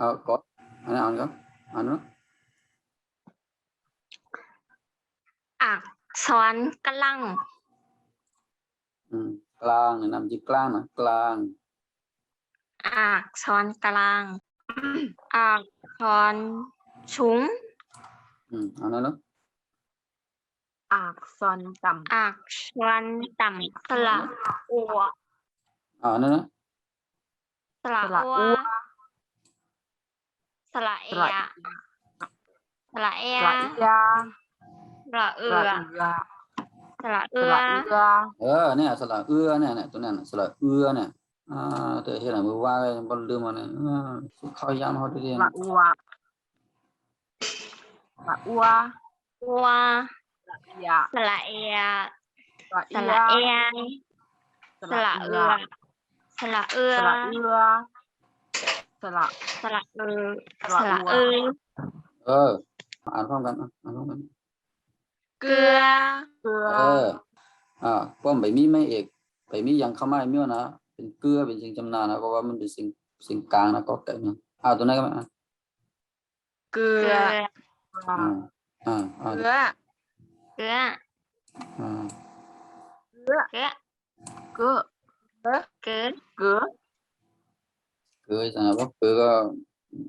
có anh ăn không ăn nữa อักษรกลัง กลางเนี่ยนำจีกลางนะกลาง อักษรกลาง อักษรสูง อันนั้นเนาะ อักษรต่ อักษรต่ำสระอัว อันนั้นนะ สระอัวสระเอ ำสระ ยสระเอ สระ ย ยา สระเอื ส อ ระเอือ สระ ส เอือ ระเอือ เนี่ยสระเอื้อเนี่ยตัวนั้นสระเอื้อเนี่ยเธอเห็นไหมมือว่าบอลลืมมาเนี่ยเขาย้ำเขาได้เรียน สระอัวสระอัว อัว สระเอีย สระเอย สระ สระเอย ส ส ระ ระ เอื เอื อ อสระเอือ สระเอือสระ สระเอือ สระ สระ อัว เอือ อ่านพร้อมกันอ่านพร้อมกัน เกลือ เกลือ ป้อมใบมีไม่เอกใบมียังเข้ามาเมื่อนะเป็นเกลือเป็นสิ่งจำนานะเพราะว่ามันเป็นสิ่งกลางนะก็แต่เนี่ยตัวนั้นก็มา เกลื เก อ ลือ เกลือ เกลือ เกลือ เกลือ เกลือ เกลือ เกลือ คือสำหรับคือก็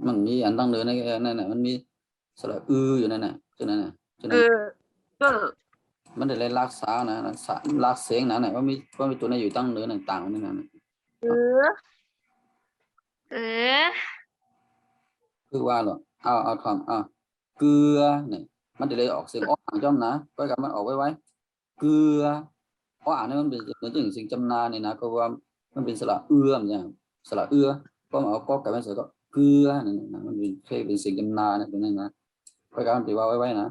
มันมีอันตั้งเดินในนั่นน่ะมันมีสระอยู่นั่นน่ะฉะนั้นน่ะฉะ เก นั้น ลือเกลือ มันได้รักษานะรักเสียงนะน่ะว่ามีตัวไหนอยู่ตั้งเดินต่างๆนี่นะ เกลือ เกลือ คือว่าหรอเอาคำเกลือเนี่ยมันจะได้ออกเสียงอ้ออ่างจ้อมนะก็กับมันออกไว้เกลืออ้ออ่างนี่มันเป็นสิ่งจำนาเนี่ยนะก็ว่ามันเป็นสระอย่างสระก็เอาก็กับมันเสร็จก็เกลือเนี่ยนะมันเป็นแค่เป็นสิ่งจำนาเนี่ยตรงนั้นนะก็กับมันตีว่าไว้นะ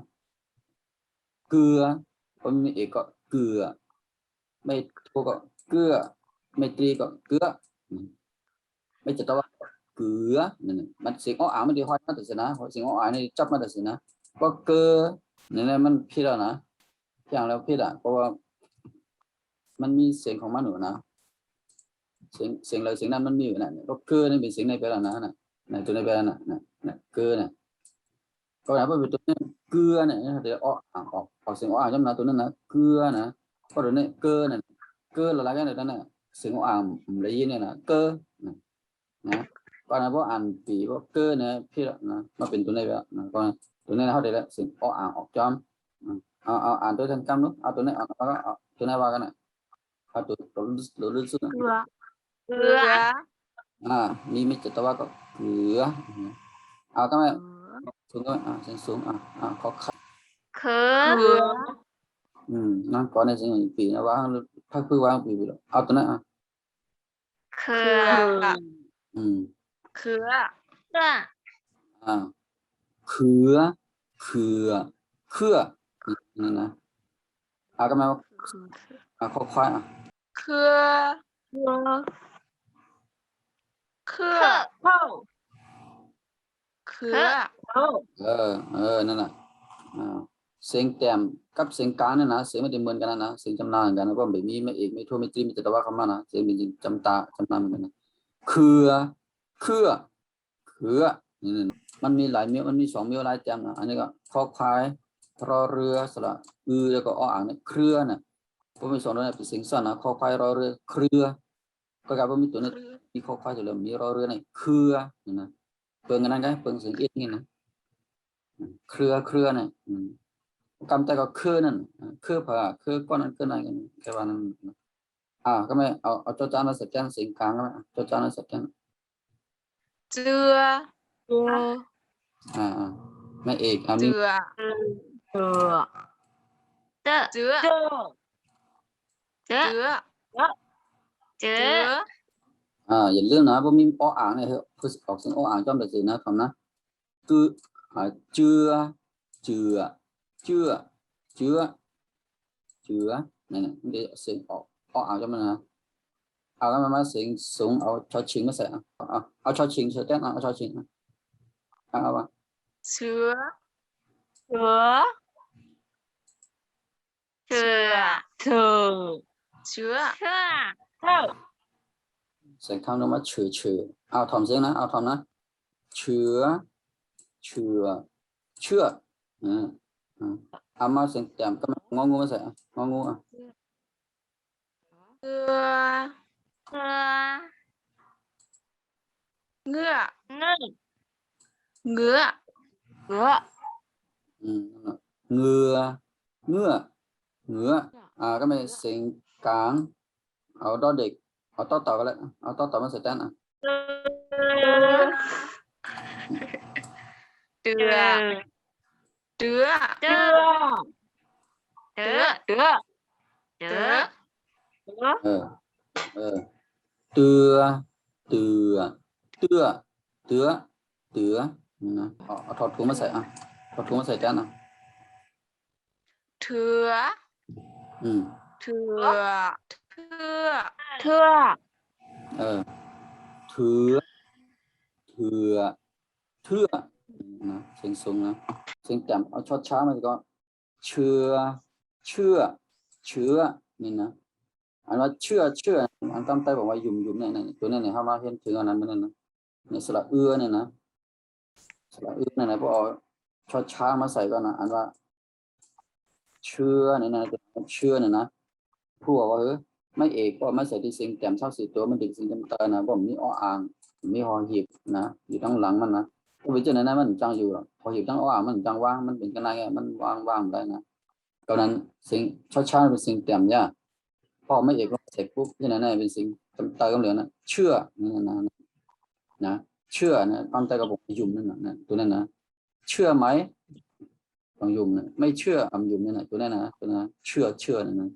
เกลือก็มีเอกก็เกลือไม่โทก็เกลือไม่ตรีก็เกลือไม่จะต้องว่าเกลือนี่มันเสียงอ้ออ่างมันดีห้อยมาแต่สินะเสียงอ้ออ่างนี่จับมาแต่สินะก็เกลือนี่นะมันผิดแล้วนะอย่างแล้วผิดเพราะว่ามันมีเสียงของมันอยู่นะเสียงอะไรเสียงนั้นมันมีอยู่นะก็เกลือนี่เป็นเสียงในไปแล้วนะตัวในไปแล้วนะเกลือเนี่ยก็ไหนว่าเป็นตัวนี้เกลือเนี่ยเดี๋ยวออกเสียงอ่างจำนะตัวนั้นนะเกลือนะก็ตัวนี้เกลือเนี่ยเกลืออะไรกันเนี่ยนั่นน่ะเสียงอ่างเลยยินเนี่ยนะเกลือนะก็นะเพราะอ่านปีว่าเกลือเนี่ยพี่นะมาเป็นตัวนี้ไปนะก็ตัวนี้เขาเดี๋ยวเสียงอ่างออกจอมเอาอ่านตัวทันจำนู้เอาตัวนี้เอาตัวนี้ว่ากันนะเอาตัวรู้สึก เกลือ เกลือ มีไม่จัตวาก็เกลือเอาทำไมสูงก็เสียงสูงเขาขัด เขือ เกลือ นั่นก่อนในเสียงปีนะว่าพักพื้นวางปีไปแล้วเอาตัวนั้นเขื เกลื อ อ เขือ เกลือ เขือเขือเขือนี่นะก็มาเขาควายเกลือ เกลือ เกลือเท่าเกลือเท่า นั่นน่ะเสียงแต้มกับเสียงกลางเนี่ยนะเสียงไม่ได้เหมือนกันนะเสียงจำนานกันนะเพราะไม่มีไม่เอกไม่โทไม่ตรีไม่จัตวาคำมานะเสียงเป็นจำนานเหมือนกันนะเขือนี่มันมีหลายเมียวมันมี2 เมียวหลายแต้มนะอันนี้ก็คอควายรอเรือสระแล้วก็อ่างเนี่ยเครือน่ะผมมี2ตัวเนี่ยเป็นเสียงสั้นนะคอควายรอเรือเครือก็กลายเป็นมีตัวนี้มีคอควายอยู่แล้วมีรอเรือเนี่ยเครือนี่นะเปิงกันนั่นไงเปิงเสียงเอ็ดนี่นะเครือเนี่ยกำแต่ก็เครือนั่นเครือผ่าเครือก้อนนั้นเครือไหนกันแค่ว่านั้นก็ไม่เอาจอจานมาสักแกนเสียงกลางก็จอจานมาสักแกน เจือ เกลือ ไม่เอกมี เจือ เจือ เจือ เจือ เจือ เจือ เจื เจื อ ออย่าลืมนะว่ามีอ่างเนี่ยคือออกเสียงอ่างจอมแต่สินะคำนะคือเจือนี่นมันจะเสียงออกอ่างจอมนะเอาก็มาเสียงสูงเอาชอชิงมาใส่เอาชอชิงเสร็จแล้วเอาชอชิงเอาว่า เชื้อ เชื้อ เจือ เชื้อ เชื้อ เชื่อ เท่า เสียงข้างนู้นมาเฉยเอาทอมเสียงนะเอาทอมนะ เชื้อเชื่อเชื่อเอามาเสียงแจ่มก็มางองูมาใส่งองูอ่ะ เกลือ เกลือ เงือก เงือก เงือก เงือก เหงือเหงือเหงือก็ไม่เสียงกลางเอาดอเด็กเอาต่อต่อกันเลยเอาต่อต่อมาใส่แต้นอ่ะ เดือเดือ เดือเดือเดือเดือเดือ เออเตือเตือเตือเตือเตือนี่นะเอาถอดถุงมาใส่อ่ะถอดถุงมาใส่แต้นอ่ะ เถือ เถือ เถือ เทือ เถือเถือเถือนะเสียงสูงนะเสียงต่ำเอาช็อตช้ามาดีก็เชื่อเชื่อเชื่อนี่นะอันว่าเชื่อเชื่ออันตั้งใจบอกว่ายุ่มยุ่มเนี่ยตัวนี้เนี่ยเขามาเห็นถึงอันนั้นมันนั่นนะเนี่ยสระเอื้อเนี่ยนะสระเอื้อเนี่ยนะพอเอาช็อตช้ามาใส่ก็นะอันว่าเชื่อเนี่ยนะเชื่อเนี่ยนะผู้บอกว่าไม่เอกก็ไม่ใส่ที่เสียงแต้มเท่าสี่ตัวมันดึงเสียงจำเตอนะผมมีอ้ออ่างมีหอหีบนะอยู่ตั้งหลังมันนะก็ไปเจอในนั้นมันจังอยู่หรอกพอหีบตั้งอ้ออ่างมันจังว่างมันเป็นกันไงมันว่างได้นะตอนนั้นเสียงช้าๆเป็นเสียงแต้มเนี่ยพอไม่เอกก็เสร็จปุ๊บที่นั่นเป็นเสียงจำเตอก็เหลือนะเชื่อนี่นะเชื่อนะตอนใจกระบอกยุ่มนั่นนะตัวนั้นนะเชื่อไหมต้องยุ่มนะไม่เชื่ออำยุ่มนั่นนะตัวนั้นนะตัวนั้นเชื่อนั่นนะ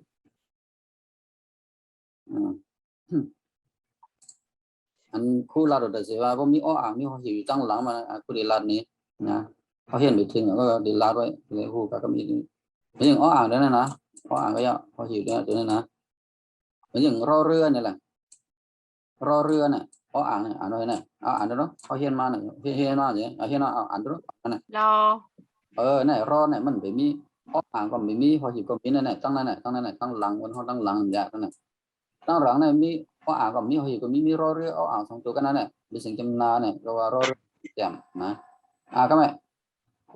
อันคู่รัดแต่สิว่าผมมีอ้ออ่างมีหอหิวอยู่ตั้งหลังมาคู่เดลัดนี้นะเขาเห็นไปถึงก็เดลัดไว้เลยคู่ก็มีไม่อย่างอ้ออ่างนั่นนะอ้ออ่างก็ยังหอหิวเนี่ยตัวนั้นนะไม่อย่างรอเรือเนี่ยแหละรอเรือเนี่ยอ้ออ่างเนี่ยอ่านไว้เนี่ยอ่านดูเนาะเขาเห็นมาเนี่ยเห็นมาเนี่ยเห็นอ่านดูเนาะเนี่ย รอ เนี่ยรอเนี่ยมันไปมีอ้ออ่างก็ไม่มีหอหิวก็มีนั่นแหละตั้งนั่นแหละตั้งหลังบนห้องตั้งหลังเนี่ยตั้งนั่นตั้งหลังเนี่ยมีอ้ออ่างก็มีหอหิวก็มีรอเรืออ้ออ่างสองตัวกันนั่นแหละมีสิ่งจำนาเนี่ยเราว่ารอเรือเต็มนะก็ไม่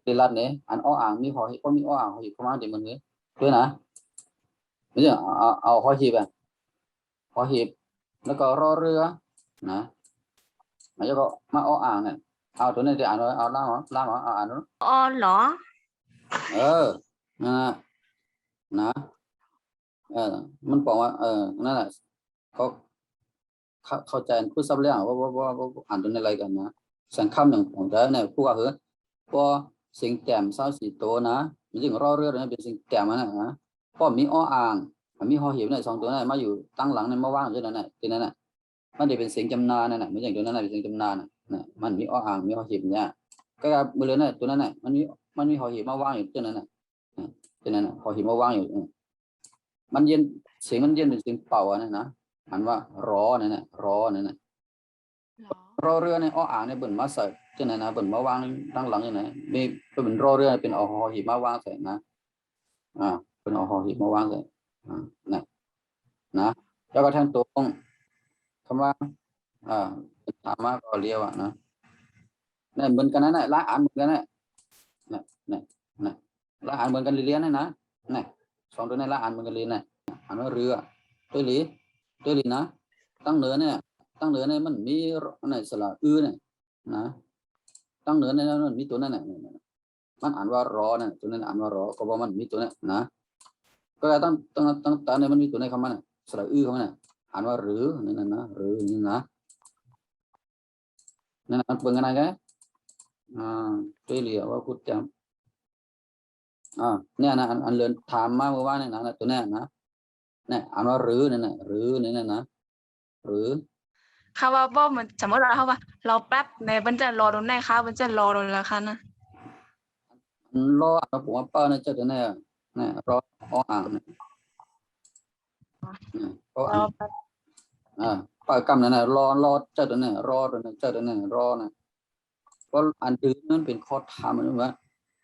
ตีลัดเนี่ยอันอ้ออ่างมีหอหิวก็มีอ้ออ่างหอหิวก็มาเดี๋ยวมันนี้ด้วยนะไม่ใช่เอาหอหิวอ่ะหอหิวแล้วก็รอเรือนะมันจะก็มาอ้ออ่างเนี่ยเอาตัวนี้จะอ่านเอาล่างเหรอเอาอ่านดู อ้อเหรอ นะนะมันบอกว่านั่นแหละเขาเข้าใจพูดซับเรื่องว่าอ่านตรงอะไรกันนะสังคำหนึ่งของเธอเนี่ยพูดว่าพอสิ่งแต้มเศร้าสีโตนะมันจึงรอเรื่องนั้นเป็นสิ่งแต้มนะพอมีอ้ออ่างมีหอหีบเนี่ยสองตัวนั้นมาอยู่ตั้งหลังนั้นมาว่างอยู่นั่นแหละทีนั้นน่ะมันจะเป็นเสียงจำนานั่นแหละไม่ใช่ตัวนั้นเป็นเสียงจำนาน่ะมันมีอ้ออ่างมีหอหีบเนี่ยก็บริเวณนั้นตัวนั้นน่ะมันมีหอหีบมาว่างอยู่ตัวนั้นน่ะตัวนั้นน่ะหอหีบมาว่างอยู่มันเย็นเสียงมันเย็นเป็นเสียงเป่าอ่ะนะอันว่ารอนั่นน่ะรอนั่นน่ะรอเรือในอ้ออ่างในบนมาใส่ที่ไหนนะบนมาวางตั้งหลังที่ไหนมีเป็นรอเรือเป็นอหอหีบมาวางใส่นะเป็นอหอหีบมาวางใส่นะแล้วก็ทางตรงคำว่าถามมาก็เรียวนะนี่เหมือนกันนะละอ่านเหมือนกันนะนี่ละอ่านเหมือนกันเรียนนะนี่สองตัวนี้ละอ่านเหมือนกันเรียนนะอ่านว่าเรือตัวหลีนะตั้งเหนือเนี่ยมันมีอะไรสระเนี่ยนะตั้งเหนือเนี่ยมันมีตัวนั้นน่ะมันอ่านว่ารอเนี่ยตัวนั้นอ่านว่ารอก็บอกมันมีตัวนั้นนะก็ตั้งแต่เนี่ยมันมีตัวในคำมันสระคำมันอ่านว่าหรือนั่นนะหรือนี่นะนั่นเป็นไงกันตัวเหลียวว่าพูดจำเนี่ยนะอันเรียนถามมาเมื่อวานเนี่ยนะตัวนี้นะเนี่ยอ่านว่าหรือนั่นน่ะหรือนี่นะหรือคำว่าบ่มันสมมติเราแป๊บในมันจะรอตรงไหนคะมันจะรอตรงแล้วคะนะ รอผมว่าป้าเนี่ยเจ้าตัวเนี่ยรออ่างเนี่ยป้ากำนั่นน่ะรอเจ้าตัวเนี่ยรอตัวเนี่ยเจ้าตัวเนี่ยรอนะเพราะอันดื้อนั่นเป็นข้อธรรมนะว่า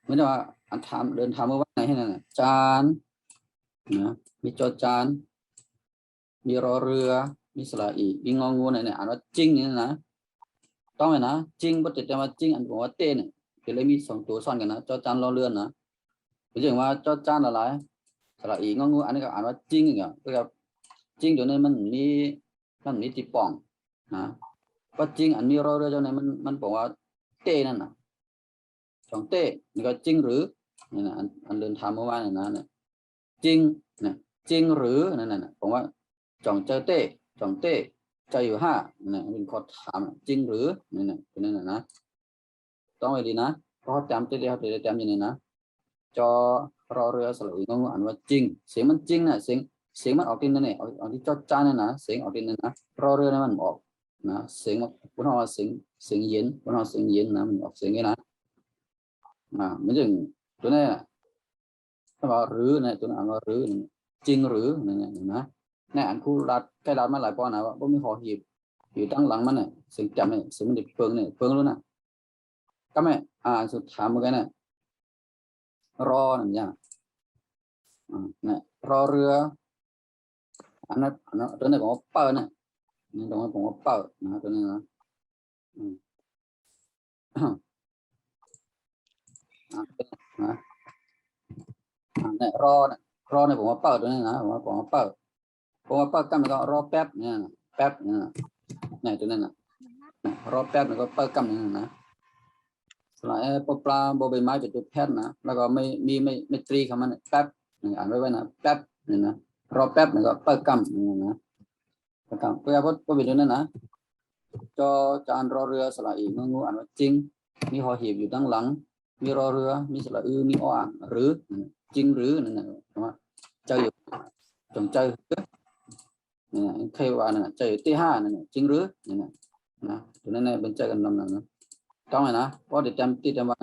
ไม่ได้ว่าอันธรรมเดินธรรมว่าไงให้นั่นจานนะมีจอจานมีรอเรือมีสระอีมีงองูเนี่ยอ่านว่าจริงนี่นะ ต้องไหมนะจริงปฏิจจมาจริงอันบอกว่าเต้เนี่ยจะเลยมีสองตัวซ้อนกันนะจอจานรอเรือนนะหรืออย่างว่าจอจานอะไรสระอีงองูอันนี้ก็อ่านว่าจริงอย่างเงี้ยก็แบบจริงอยู่ในมันมีติป่องนะก็จริงอันนี้รอเรือเจ้าในมันบอกว่าเต้นั่นนะสองเต้นี่ก็จริงหรือนี่นะอันเดินทางเมื่อวานนะเนี่ยจริงนะจริงหรือนั่นน่ะผมว่าจ่องเจอเต้จ่องเต้ใจอยู่ห้าเนี่ยเป็นข้อถามจริงหรือนี่นะเป็นนั่นนะต้องไว้ดีนะเพราะจำเต้เขาจะจำอย่างนี้นะจอรอเรือสระอีงงอ่านว่าจริงเสียงมันจริงนะเสียงมันออกดินนั่นเองออกที่จอจานนั่นนะเสียงออกดินนั่นนะรอเรือนั่นมันออกนะเสียงบนห้องเสียงเย็นบนห้องเสียงเย็นนะมันออกเสียงนี้นะไม่ถึงตัวนี้ถ้าว่าหรือเนี่ยตัวนั้นอ่านว่าหรือจริงหรือเนี่ยนะในอันคู่รัดใกล้รัดมาหลายปอนนะว่าบ่มีหอหีบอยู่ตั้งหลังมันเนี่ยเสียงจำเนี่ยเสียงมันดิเพิงเนี่ยเพิงรู้นะก็ไม่สุดถามเหมือนกันเนี่ยรอนั่นอย่างเนี่ยรอเรืออันนั้นตัวนี้ผมว่าเปิดเนี่ยนี่ตรงนี้ผมว่าเปิดนะตัวนี้นะเนี่ยรอเนี่ยผมว่าเปิดตัวนี้นะผมว่าเปิดกันแล้วก็รอแป๊บเนี่ยแป๊บเนี่ยตัวนั้นนะรอแป๊บแล้วก็เปิดกันเนี่ยนะสลายปลาโบใบไม้เป็นตัวแพทย์นะแล้วก็ไม่ตรีคำมันแป๊บอ่านไว้นะแป๊บเนี่ยนะรอแป๊บแล้วก็เปิดกันเนี่ยนะเปิดกันเพื่อพจน์เป็นตัวนั้นนะจอจานรอเรือสลายงงูอ่านว่าจริงมีหอหีบอยู่ด้านหลังมีรอเรือมีสระมีอ้อหรือจริงหรือนั่นนะว่าเจออยู่จงเจอเนี่ยเคยว่านะเจอที่ห้านั่นจริงหรือเนี่ยนะตัวนั้นเนี่ยเป็นเจอกันลำนั้นนะต้องไหมนะเพราะเดี๋ยวจำที่จำว่า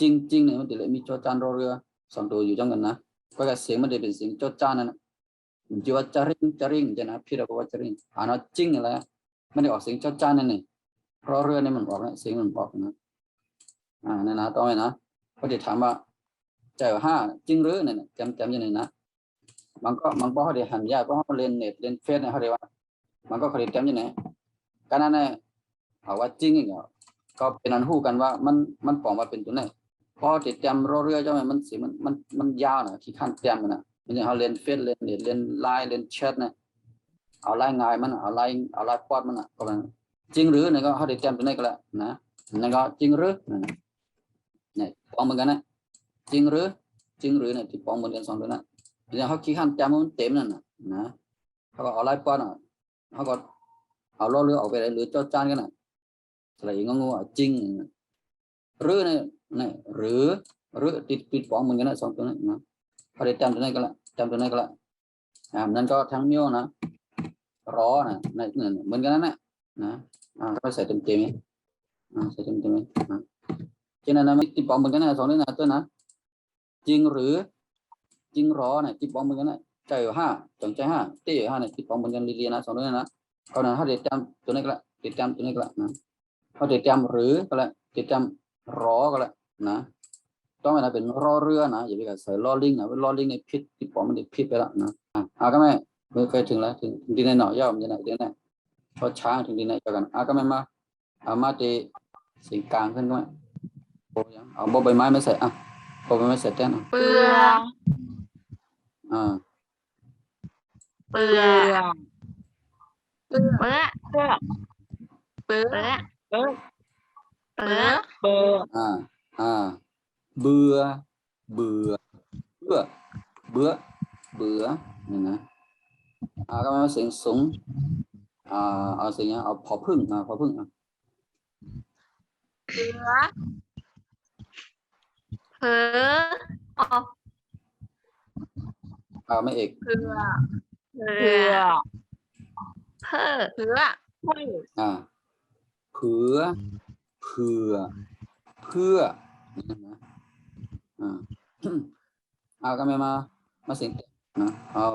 จริงเนี่ยมันจะเลยมีจอจานรอเรือสองตัวอยู่จังกันนะเพราะเสียงมันจะเป็นเสียงจอจานนั่นจีว่าจริงจะนะพี่เราบอกว่าจริงอ่านว่าจริงอะไรไม่ได้ออกเสียงจอจานนั่นนี่รอเรือเนี่ยมันออกเสียงมันออกนะนั่นนะต้องไหมนะเพราะเดี๋ยวถามว่าเจอห้าจริงหรือเนี่ยจำยังไงนะมันก็เขาเดี๋ยวหันยากเพราะเขาเรียนเน็ตเรียนเฟซเนี่ยเขาเรียกว่ามันก็เขาเรียนจำยังไงการนั้นเนี่ยเอาว่าจริงอย่างเงี้ยก็เป็นอันคู่กันว่ามันปลอมมาเป็นตัวไหนพอติดจำรอเรือเจ้ามันสิมันยาวนะที่ขั้นจำมันนะมันอย่างเขาเรียนเฟซเรียนเน็ตเรียนไลน์เรียนแชทเนี่ยเอาไลน์ง่ายมันเอาไลน์ปอดมันก็มันจริงหรือเนี่ยก็เขาติดจำตัวไหนก็แล้วนะนั่นก็จริงหรือเนี่ยปลอมเหมือนกันนะจริงหรือเนี่ยที่ปลอมเหมือนกันสองตัวนั้นอย่างเขาขี้ขั้นจำมันเต็มนั่นนะเขาก็เอาไลน์ปอดเขาก็เอาล้อเรือออกไปเลยหรือจอจานกันน่ะอะไรงงจริงหรือเนี่ยหรือติดปองเหมือนกันนะสองตัวนั้นนะพอได้จำตัวนั้นก็ละนั่นก็ทั้งเมียวนะรอนะนั่นเหมือนกันนั่นนะก็ใส่เต็มใส่เต็มฉะนั้นนะไม่ติดปองเหมือนกันนะสองตัวนั้นตัวนะจริงหรือจริงรอเนี่ยติดปองเหมือนกันนะใจอยู่ห้าจังใจห้าเต้อยู่ห้าเนี่ยติดปองเหมือนกันเรียนนะสองตัวนั้นนะเขาเนี่ยเขาได้จำตัวนี้ก็ละติดจำตัวนี้ก็ละนะเขาติดจำหรือก็ละติดจำรอก็ละนะต้องเป็นเป็นรอเรือนะอย่าไปใส่รอลิงนะรอลิงในพิษติดปอมมันพิษไปแล้วนะก็ไม่เคยถึงแล้วถึงดินในหน่อย่อมจะไหนเดี๋ยวนี้พอช้างถึงดินในกันก็ไม่มาตีสิ่งกลางขึ้นด้วยเอาใบไม้ไม่ใส่ใบไม้ใส่แต้นเปลือก เปลือกเปลือกเปลือกเปลือกเปลือกเปลือกเปลือกเบื่อนี่นะก็ไม่เสียงสูงเอาเสียงเอาพอพึ่งเเปลือกเผือไม่เอกเผือกเผือกเผือกเผือกเพื่อก็ไม่มาเสียงนะเอา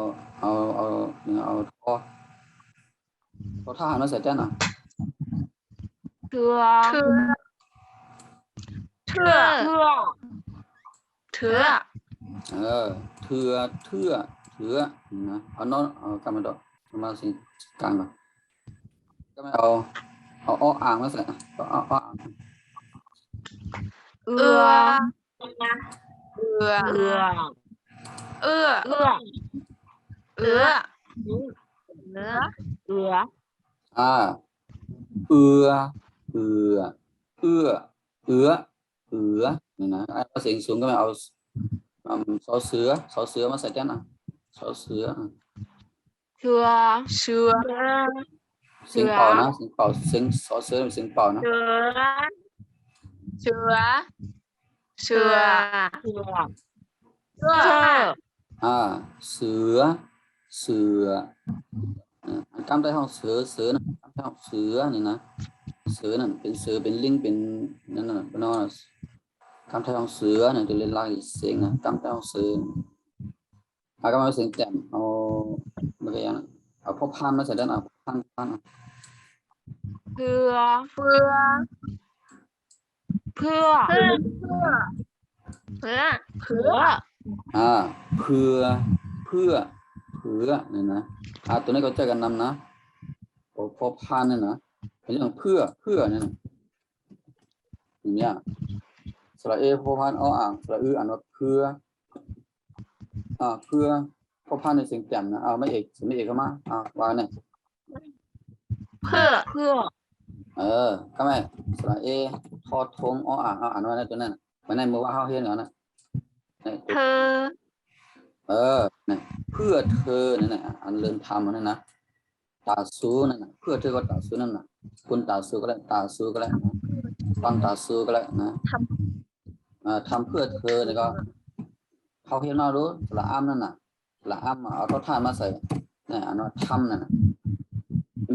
พอทหารมาใส่แจ้นเถื่อเถื่อนะเอาน้องเอากำมาดอกมาสิกลางก่อนก็ไม่เอา เอาอ่างมาใส่เอาอ่าง เอื เอื อ อเอือ เอือ เอื้อ เอื้อ เอื้อ เอื้อ เอื้อ เอือ เอือเอือเอื้อเอือเอือนี่นะเอาเสียงสูงก็ไม่เอาซอเสือมาใส่แทนซอเสือ เชือ เชือ เสียงเป่านะเสียงเป่าเสียงซอเสือเป็นเสียงเป่านะ เชือเชือเชื เชื อ อเชือ เชือ เชือ เสือเสือคำใต้ห้องเสือนะคำใต้ห้องเสือนี่นะเสือนั่นเป็นเสือเป็นลิงเป็นนั่นน่ะเป็นว่าคำใต้ห้องเสือเนี่ยจะเล่นลากเสียงนะคำใต้ห้องเสือก็มาเสียงแจ่มเอาเมื่อกี้นะเอาพวกพันมาใส่ด้านเอาพัน เพื่อ เพื่อ เพื่อ เพื่อเพื่อ เพื่อ เพื่อเพื่อเนี่ยนะตัวนี้ก็เจอกันนำนะพอพันเนี่ยนะเป็นเรื่องเพื่อเนี่ยนะอย่างเงี้ยสระเอพอพันอ่างสระอ่านว่าเพื่อพอพันในเสียงแจ่มนะไม่เอกก็มาวางเนี่ย เพื่อ เพื่อ ก็ไม่สระเอทอทงอ่านว่าในตัวนั้นมันในมือว่าเขาเห็นเหรอนะ เธอ เนี่ยเพื่อเธอเนี่ยนะอันเริ่มทำนั่นนะตาซูนั่นนะเพื่อเธอก็ตาซูนั่นนะคุณตาซูก็แล้วตาซูก็แล้วนะฟังตาซูก็แล้วนะทำเพื่อเธอแล้วก็เขาเห็นมารู้สระอ้ำนั่นน่ะสระอ้ำเอาทอดท่านมาใส่เนี่ยอันว่าทำนั่นน่ะ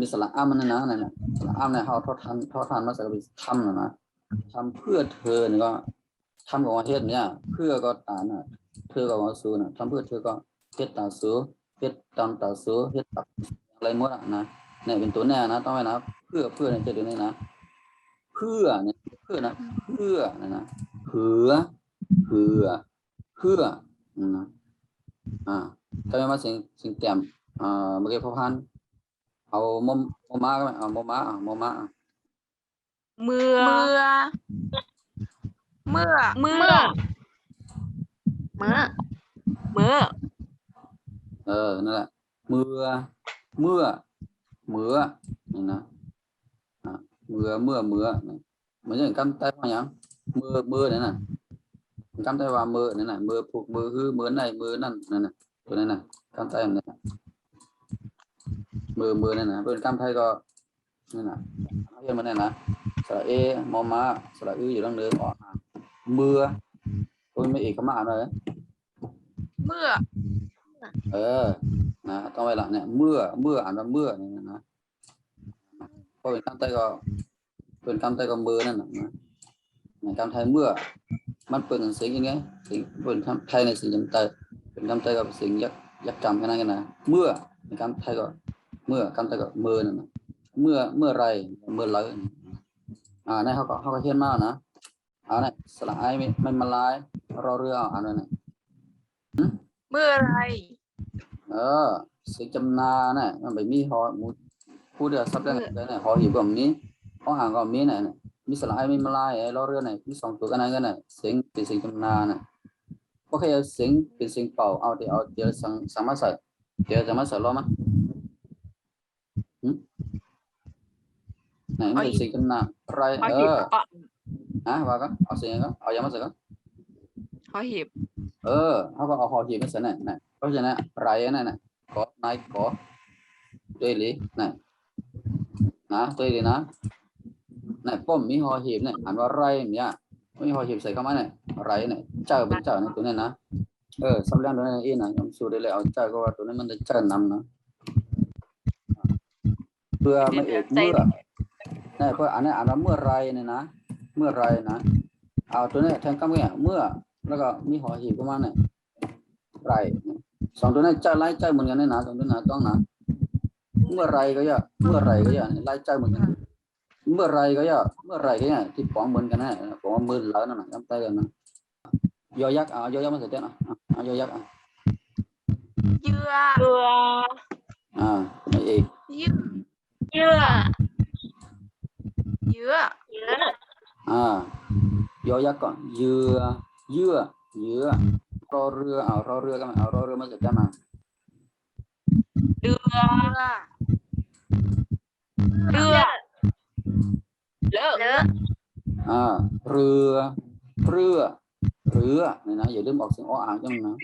มีสระอ้ำนั่นนะนั่นน่ะสระอ้ำเนี่ยเขาทอดท่านมาใส่ก็เป็นทำน่ะนะทำเพื่อเธอเนี่ยก็ทำของประเทศเนี่ยเพื่อก็ตาน่ะเธอก็ว่าซูน่ะทำเพื่อเธอก็เฮ็ดตาซูเฮ็ดตามตาซูเฮ็ดอะไรหมดอ่ะนะเนี่ยเป็นตัวแน่นะต้องไว้นะเพื่อเนี่ยจะดูนี่นะเพื่อเนี่ยเพื่อนะเพื่อนะเพื่อนะก็ไม่มาสิ่งแต้มเมื่อกี้พอพันเอามม้าก็เอามม้าเมื่อ เมื่อ เมื่อ เมื่อ เมื่อ นั่นแหละเมื่อนี่นะเมื่อเหมือนอย่างคำใต้ว่าอย่างเมื่อเนี่ยนะคำใต้ว่าเมื่อเนี่ยนะเมื่อผูกมือคือเมื่อไหนเมื่อนั่นนั่นน่ะตัวนั้นน่ะคำใต้เนี่ยเมื่อเนี่ยนะเป็นคำไทยก็นี่นะเรียนมาเนี่ยนะสระเอมอม้าสระอยู่ดังเดิมเมื่อตัวไม่เอกมาเลย เมื่อ นะต้องไปละเนี่ยเมื่ออ่านว่าเมื่อเนี่ยนะเพราะเป็นคำไทยก็เมื่อนั่นนะคำไทยเมื่อมันเปิดเสียงยังไงเสียงเป็นคำไทยในเสียงจำไทยเป็นคำไทยกับเสียงยักจำกันนั่นกันนะเมื่อในคำไทยก็เมื่อคำไทยก็เมื่อนั่นนะเมื่อไรเมื่อไรในเขาก็เขียนมานะเนี่ยสระไอไม่มาลายรอเรืออ่านว่าเนี่ย เมื่อไร เสียงจำนาเนี่ยมันไม่มีหอพูดเดือดซับได้เนี่ยหอหิบก็มีหอห่างก็มีเนี่ยมีสลายมีมาลายล้อเรือเนี่ยมี2ตัวกันนั่นกันเนี่ยเสียงเป็นเสียงจำนาเนี่ยโอเคเสียงเป็นเสียงเป่าเอาเดี๋ยวสามารถใส่เดี๋ยวสามารถใส่ล้อมั้ยไหนมันเป็นเสียงจำนาไรว่าก็เอาเสียงก็เอายังมาใส่ก็ หอหีบ เขาก็เอาหอหีบมาใส่เนี่ยเพราะฉะนั้นไรนั่นน่ะก็นายก็ด้วยลินะด้วยลินะป้อมมีหอหีบเนี่ยอ่านว่าไรเนี่ยมีหอหีบใส่เข้ามาเนี่ยไรเนี่ยเจ้าเป็นเจ้าในตัวนี้นะสำเร็จตัวนี้นะผมสู้ได้เลยเอาเจ้าก็ว่าตัวนี้มันจะเจ้านำนะเพื่อไม่เอกเมื่อเนี่ยเพื่ออ่านว่าเมื่อไรเนี่ยนะเมื่อไรนะเอาตัวนี้แทนคำว่าเมื่อแล้วก็มีหอหีบเข้ามาเนี่ยไร2ตัวนี้เจ้าไล่เจ้าเหมือนกันเนี่ยนะ2ตัวนะต้องนะเมื่อไรก็อย่าไล่เจ้าเหมือนกันเมื่อไรก็อย่าที่ป้องเหมือนกันนะป้องมือแล้วนั่นนะจำได้กันนะยอยักษ์ยอยักษ์มาเสร็จแล้วนะยอยักษ์เยื่อ เรือ ไม่เอก เยื่อ เยื่อ เยอะ ยอยักษ์ก่อนเยื่อเยื่อเยื่อรอเรือรอเรือกันเอารอเรือมาเสร็จกันมา เรือ เรือ เรือเลอะ เรือเรือเรือเนี่ยนะอย่าลืมออกเสียงอ่างจังนะ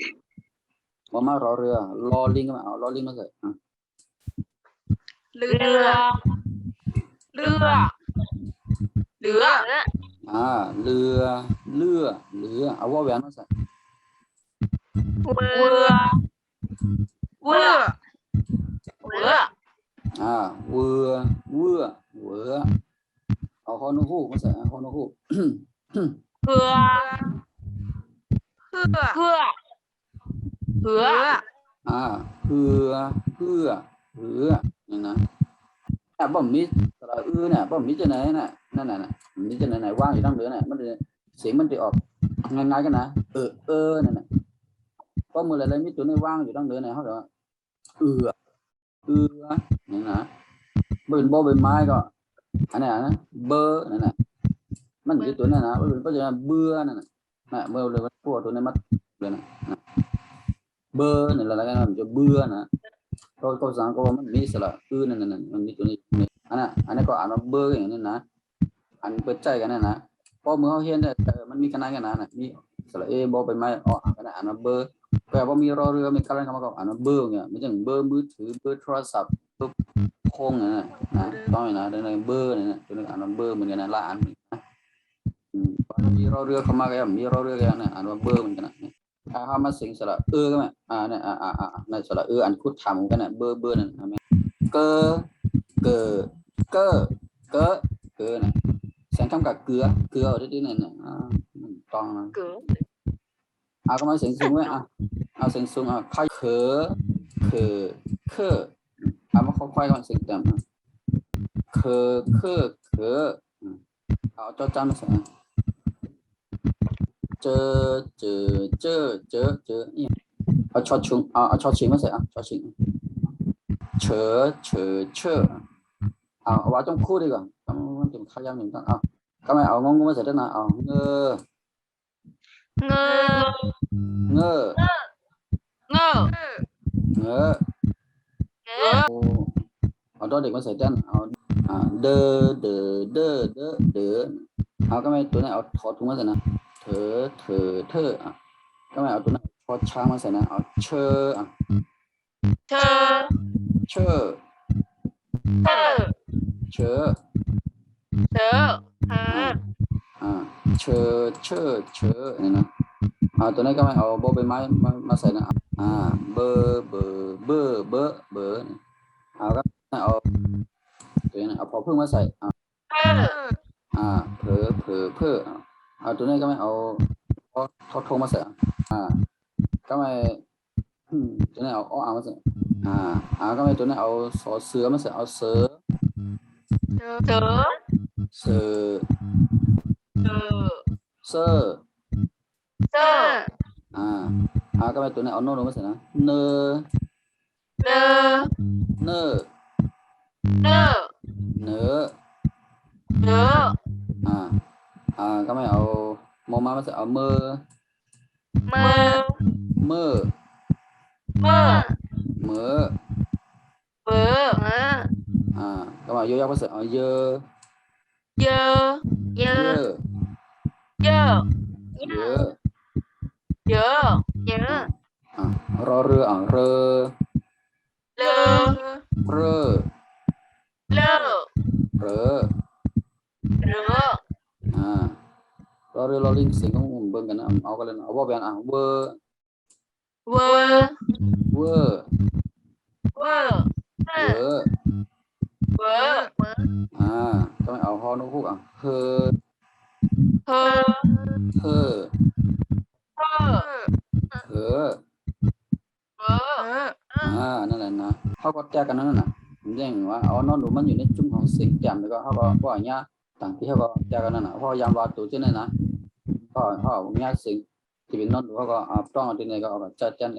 มามารอเรือรอลิงกันมาเอารอลิงมาเสร็จ เรือ เรือเรือ เรือ เรือเรือเรือเอาว่าแหวนมาใส่ เรือเรือเรือ เวอเวอเวอเอาฮอนูฮูกมาใส่ฮอนูฮูก เรือ เพื่อ เรือเรือ เรือนี่นะแต่บ่มีสระเนี่ยบ่มีจะไหนน่ะนั่นน่ะมีจะไหนว่างอยู่ตั้งเดือนน่ะมันเสียงมันจะออกง่ายๆกันนะนั่นน่ะก็มืออะไรมีตัวนี้ว่างอยู่ตั้งเดือนน่ะเขาเรียกว่านี่นะเป็นบ่เป็นไม้ก็อันนี้นะเบอร์นั่นน่ะมันมีตัวนั้นนะก็จะเบื่อนั่นน่ะเบอร์เลยมันพวกตัวนี้มันเลยนะเบอร์นี่อะไรกันมันจะเบื่อนะก็สังก็มันมีสระนั่นมันมีตัวนี้อันนั้นก็อ่านว่าเบอร์อย่างนี้นะอันเปิดใจกันนะพอเมื่อเขาเห็นแต่มันมีขนาดกันนะมีสระบ่เป็นไม้กันอ่านว่าเบอร์แต่พอมีรอเรือมีการคำว่าอ่านว่าเบอร์เนี่ยไม่ใช่เบอร์มือถือเบอร์โทรศัพท์โค้งนะต้องนะเดี๋ยวเบอร์เนี่ยตัวนี้อ่านว่าเบอร์เหมือนกันนะละอ่านนะมีรอเรือเข้ามากันมีรอเรือกันนะอ่านว่าเบอร์เหมือนกันนะถ้ามาสิงสระกันไหมเนี่ยในสระอันคุดทำกันนะเบอร์นั่นนะเกนะแสงคำกับเกลือở đây này nè toàn là เกือ ก็มาเสียงสูงไว้เสียงสูงค่อยมาค่อยๆกันเสียงต่ำเอาจอจำมาเสียงเจอเนี่ยเอาชอชิงเอาชอชิงมาเสียชอชิงเชอเอาว่าจงคู่ดีกว่ามันถึงข้ายังหนึ่งตั้งก็ไม่เอางงมาเสร็จแล้วนะเงอ เงอ เงอ เอาดอเด็กมาใส่ด้านเดอก็ไม่ตัวนี้เอาถอดถุงมาใส่นะเธอก็ไม่เอาตัวนั้นพอช้างมาใส่นะเอาเชอนี่นะตัวนี้ก็ไม่เอาโบใบไม้มาใส่นะเบอร์ก็เอาตัวนี้เอาพอพึ่งมาใส่เผอตัวนี้ก็ไม่เอาทอทงมาใส่ก็ไม่ตัวนี้เอามาใส่ก็ไม่ตัวนี้เอาสอเสือมาใส่เอาเสือก็ไม่ตัวนี้เอาโน้ตมาใส่นะเนก็ไม่เอามอมาใส่เอาเมื่อก็มาโยกมาใส่เอาเยอะรอเรือเรอเรือรอลิงเสียงของเบิ่งกันนะเอากันเลยเอาว่าแบนเวอร์ก็ไม่เอาฮอนุคุกเฮนั่นแหละนะเขาก็แก้กันนั่นน่ะแย่งว่าเอานอนดูมันอยู่ในจุ่มของเสียงแจ่มแล้วก็เขาก็ว่าอย่างเงี้ยต่างที่เขาก็แก้กันนั่นน่ะเพราะยามว่าตัวที่นั่นนะก็เขาเงี้ยเสียงที่เป็นนอนดูเขาก็ต้องเอาที่ไหนก็เอาแบบจัดกัน